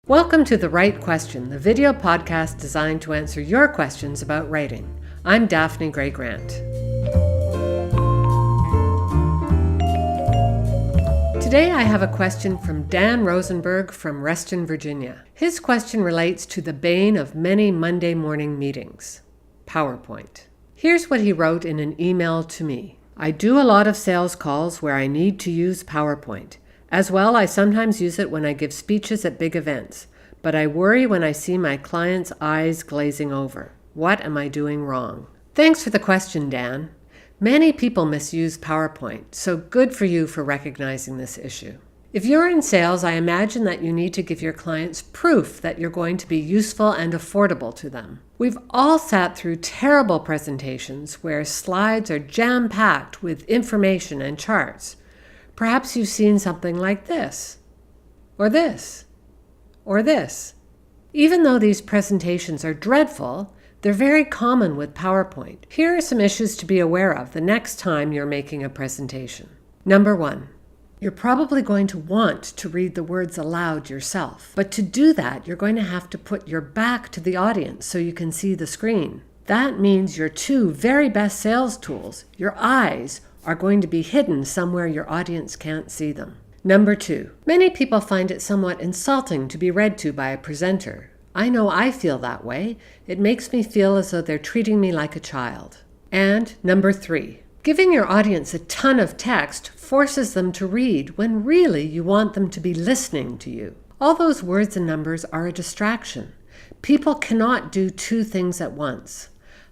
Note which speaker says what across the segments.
Speaker 1: Welcome to The Right Question, the video podcast designed to answer your questions about writing. I'm Daphne Gray Grant. Today I have a question from Dan Rosenberg from Reston, Virginia. His question relates to the bane of many Monday morning meetings, PowerPoint. Here's what he wrote in an email to me. I do a lot of sales calls where I need to use PowerPoint. As well, I sometimes use it when I give speeches at big events, but I worry when I see my clients' eyes glazing over. What am I doing wrong? Thanks for the question, Dan. Many people misuse PowerPoint, so good for you for recognizing this issue. If you're in sales, I imagine that you need to give your clients proof that you're going to be useful and affordable to them. We've all sat through terrible presentations where slides are jam-packed with information and charts. Perhaps you've seen something like this, or this, or this. Even though these presentations are dreadful, they're very common with PowerPoint. Here are some issues to be aware of the next time you're making a presentation. Number 1, you're probably going to want to read the words aloud yourself. But to do that, you're going to have to put your back to the audience so you can see the screen. That means your two very best sales tools, your eyes, are going to be hidden somewhere your audience can't see them. Number 2, many people find it somewhat insulting to be read to by a presenter. I know I feel that way. It makes me feel as though they're treating me like a child. And number 3, giving your audience a ton of text forces them to read when really you want them to be listening to you. All those words and numbers are a distraction. People cannot do two things at once.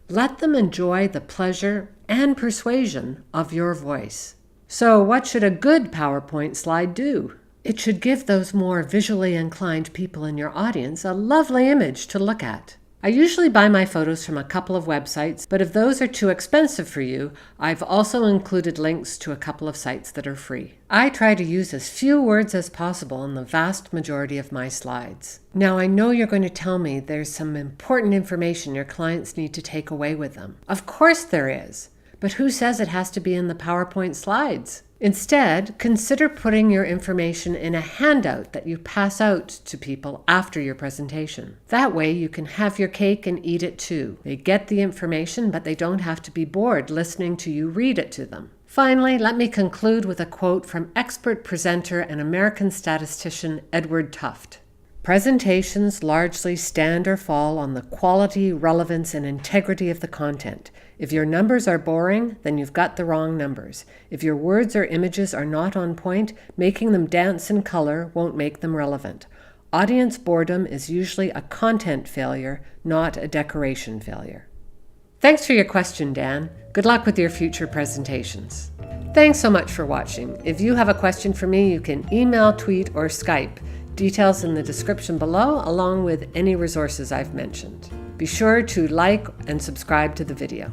Speaker 1: Let them enjoy the pleasure and persuasion of your voice. So what should a good PowerPoint slide do? It should give those more visually inclined people in your audience a lovely image to look at. I usually buy my photos from a couple of websites, but if those are too expensive for you, I've also included links to a couple of sites that are free. I try to use as few words as possible in the vast majority of my slides. Now, I know you're going to tell me there's some important information your clients need to take away with them. Of course there is, but who says it has to be in the PowerPoint slides? Instead, consider putting your information in a handout that you pass out to people after your presentation. That way you can have your cake and eat it too. They get the information, but they don't have to be bored listening to you read it to them. Finally, let me conclude with a quote from expert presenter and American statistician Edward Tufte. Presentations largely stand or fall on the quality, relevance, and integrity of the content. If your numbers are boring, then you've got the wrong numbers. If your words or images are not on point, making them dance in color won't make them relevant. Audience boredom is usually a content failure, not a decoration failure. Thanks for your question, Dan. Good luck with your future presentations. Thanks so much for watching. If you have a question for me, you can email, tweet, or Skype. Details in the description below, along with any resources I've mentioned. Be sure to like and subscribe to the video.